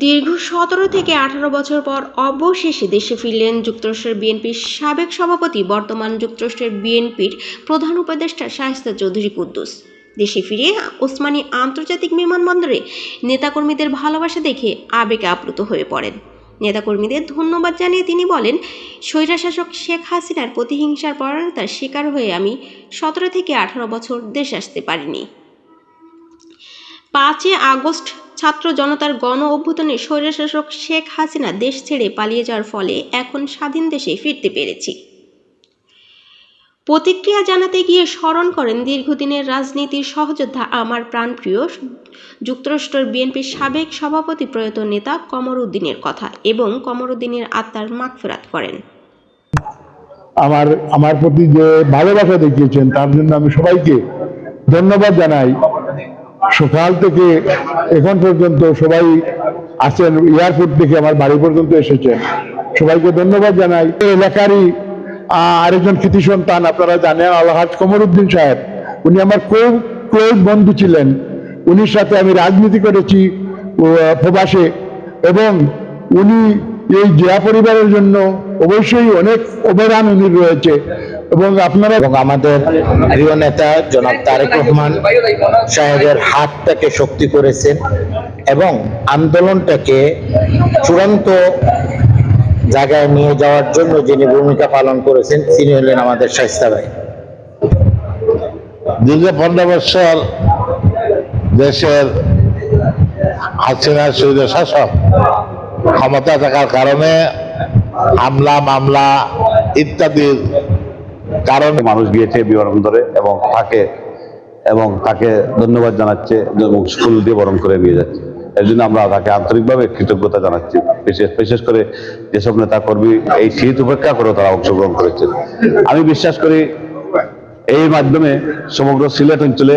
দীর্ঘ 17 থেকে 18 বছর পর অবশেষে দেশে ফিরলেন যুক্তরাষ্ট্রের বিএনপির সাবেক সভাপতি, বর্তমান যুক্তরাষ্ট্রের বিএনপির প্রধান উপদেষ্টা শায়েস্তা চৌধুরী কুদ্দুস। দেশে ফিরে ওসমানী আন্তর্জাতিক বিমানবন্দরে নেতাকর্মীদের ভালোবাসা দেখে আবেগে আপ্লুত হয়ে পড়েন। নেতাকর্মীদের ধন্যবাদ জানিয়ে তিনি বলেন, স্বৈরশাসক শেখ হাসিনার প্রতিহিংসার পরায়ণতার শিকার হয়ে আমি 17 থেকে 18 বছর দেশে আসতে পারিনি। 5 আগস্ট ছাত্র জনতার গণ অভ্যুত্থানে স্বৈরশাসক শেখ হাসিনা দেশ ছেড়ে পালিয়ে যাওয়ার ফলে এখন স্বাধীন দেশে ফিরতে পেরেছি। প্রতিক্রিয়া জানাতে গিয়ে স্মরণ করেন দীর্ঘদিনের রাজনীতির সহযোদ্ধা, আমার প্রাণপ্রিয় যুক্তরাষ্ট্রের বিএনপির সাবেক সভাপতি প্রয়াত নেতা কমর উদ্দিনের কথা এবং কমর উদ্দিনের আত্মার মাগফিরাত করেন। আমার প্রতি যে ভালোবাসা দেখিয়েছেন তার জন্য আমি সবাইকে ধন্যবাদ জানাই। সকাল থেকে এখন পর্যন্ত সবাই আছেন, এয়ারপোর্ট থেকে আমার বাড়ি পর্যন্ত এসেছেন, সবাইকে ধন্যবাদ জানাই। এলাকারই আরেকজন কৃতি সন্তান আপনারা জানেন, আলহাজ কমর উদ্দিন সাহেব, উনি আমার খুব ক্লোজ বন্ধু ছিলেন। উনির সাথে আমি রাজনীতি করেছি প্রবাসে, এবং উনি এই জিয়া পরিবারের জন্য অবশ্যই অনেক অবদান উনি রয়েছে। এবং আপনারা এবং আমাদের প্রিয় নেতা জনাব তারেক রহমান সাহেবের হাতটাকে শক্তি করেছেন এবং আন্দোলনটাকে চূড়ান্ত জায়গায় নিয়ে যাওয়ার জন্য যিনি ভূমিকা পালন করেছেন তিনি হলেন আমাদের শায়েস্তা ভাই। দীর্ঘ 15 বছর দেশের হাসিনা স্বৈরশাসক ক্ষমতা থাকার কারণে হামলা মামলা ইত্যাদির কারণে মানুষ গিয়েছে বিমানবন্দরে এবং তাকে ধন্যবাদ জানাচ্ছে এবং স্কুল দিয়ে বরণ করে নিয়ে যাচ্ছে। এর জন্য আমরা তাকে আন্তরিকভাবে কৃতজ্ঞতা জানাচ্ছি। বিশেষ করে যেসব নেতা কর্মী এই শীত উপেক্ষা করে তারা অংশগ্রহণ করেছেন। আমি বিশ্বাস করি এই মাধ্যমে সমগ্র সিলেট অঞ্চলে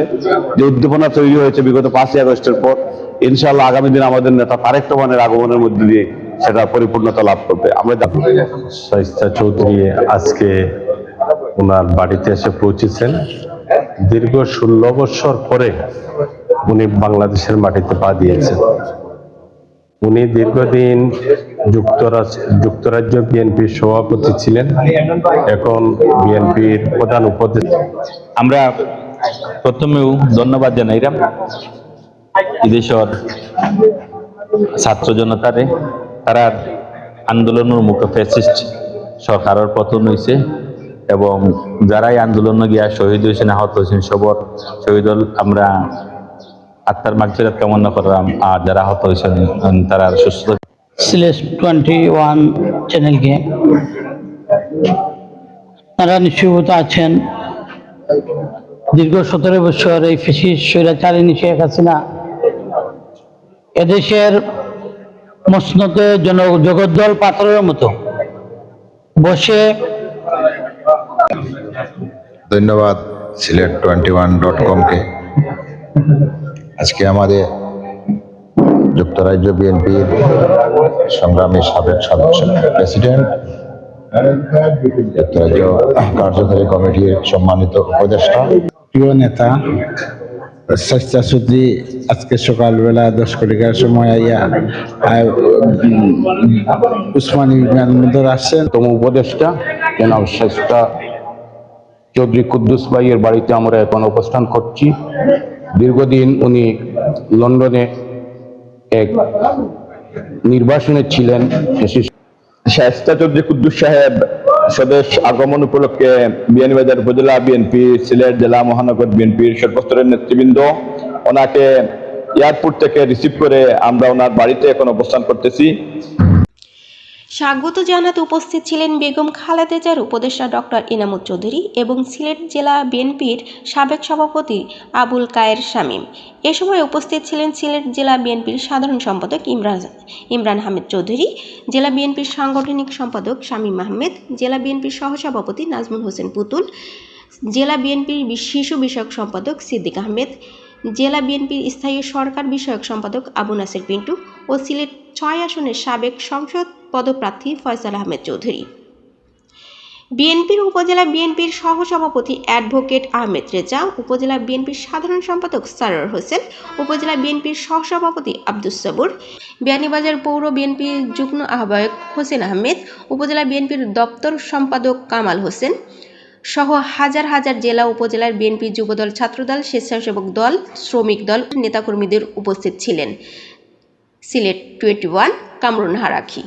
যে উদ্দীপনা তৈরি হয়েছে বিগত 5 আগস্টের পর, ইনশাআল্লাহ আগামী দিন আমাদের নেতা তারেক রহমানের আগমনের মধ্যে দিয়ে সেটা পরিপূর্ণতা লাভ করবে। আমরা শায়েস্তা চৌধুরী আজকে ওনার বাড়িতে এসে পৌঁছেছেন। দীর্ঘ 16 বছর পরে উনি বাংলাদেশের মাটিতে পা দিয়েছেন। উনি দীর্ঘদিন যুক্তরাজ্য বিএনপির সভাপতি ছিলেন, এখন বিএনপির প্রধান উপদেষ্টা। আমরা প্রথমেও ধন্যবাদ জানাইলাম দেশের ছাত্র জনতারে, তারা আন্দোলনের মুখে ফ্যাসিস্ট সরকারের পতন হয়েছে এবং যারাই আন্দোলনে গিয়া শহীদ হয়েছেন, আহত হয়েছেন, সবর শহীদ আমরা আত্মার মাগফিরাত কামনা করলাম। আর যারা আহত হয়েছেন তারা সুস্থ। সিলেট 21 চ্যানেলকে তারা নিশ্চিত আছেন। দীর্ঘ 17 বছর এই ফ্যাসিস্ট স্বৈরাচারিণী শেখ হাসিনা এদেশের মসনদে জগদ্দল পাথরের মতো বসে। ধন্যবাদ সিলেট21.com-কে। আজকে আমাদের যুক্তরাজ্য বিএনপির সংগ্রামী সাবেক সদস্য প্রেসিডেন্ট, যুক্তরাজ্য কার্যকরী কমিটির সম্মানিত উপদেষ্টা, প্রিয় নেতা শায়েস্তা চৌধুরী আজকে সকালবেলা 10 কোটিকার সময় আইয়া ওসমানী বিমানবন্দর আসছেন। তম উপদেষ্টা জনাব শায়েস্তা চৌধুরী কুদ্দুস ভাইয়ের বাড়িতে আমরা এখন অবস্থান করছি। দীর্ঘদিন উনি লন্ডনে এক নির্বাসনে ছিলেন। শায়েস্তা চৌধুরী কুদ্দুস সাহেব স্বদেশ আগমন উপলক্ষে বিয়ানীবাজার উপজেলা বিএনপি, সিলেট জেলা মহানগর বিএনপির সর্বস্তরের নেতৃবৃন্দ ওনাকে এয়ারপোর্ট থেকে রিসিভ করে আমরা ওনার বাড়িতে এখন অবস্থান করতেছি। স্বাগত জানাতে উপস্থিত ছিলেন বেগম খালেদা জিয়ার উপদেষ্টা ডক্টর ইনামুল চৌধুরী এবং সিলেট জেলা বিএনপির সাবেক সভাপতি আবুল কায়ের শামীম। এ সময় উপস্থিত ছিলেন সিলেট জেলা বিএনপির সাধারণ সম্পাদক ইমরান আহমেদ চৌধুরী, জেলা বিএনপির সাংগঠনিক সম্পাদক শামীম আহমেদ, জেলা বিএনপির সহসভাপতি নাজমুল হোসেন পুতুল, জেলা বিএনপির শিশু বিষয়ক সম্পাদক সিদ্দিক আহমেদ, জেলা বিএনপির স্থায়ী সরকার বিষয়ক সম্পাদক আবু নাসির পিন্টু ও সিলেট 6 আসনের সাবেক সংসদ পদপ্রার্থী ফয়সাল আহমেদ চৌধুরী। বিএনপির উপজেলা বিএনপির সহসভাপতি অ্যাডভোকেট আহমেদ রেজা, উপজেলা বিএনপির সাধারণ সম্পাদক সারোয়ার হোসেন, উপজেলা বিএনপির সহসভাপতি আব্দুস সবুর, বিয়ানীবাজার পৌর বিএনপির যুগ্ম আহ্বায়ক হোসেন আহমেদ, উপজেলা বিএনপির দপ্তর সম্পাদক কামাল হোসেন সহ হাজার হাজার জেলা উপজেলার বিএনপি যুবদল, ছাত্রদল, স্বেচ্ছাসেবক দল, শ্রমিক দল নেতাকর্মীদের উপস্থিত ছিলেন। সিলেট 21 কামরুন হারাখি।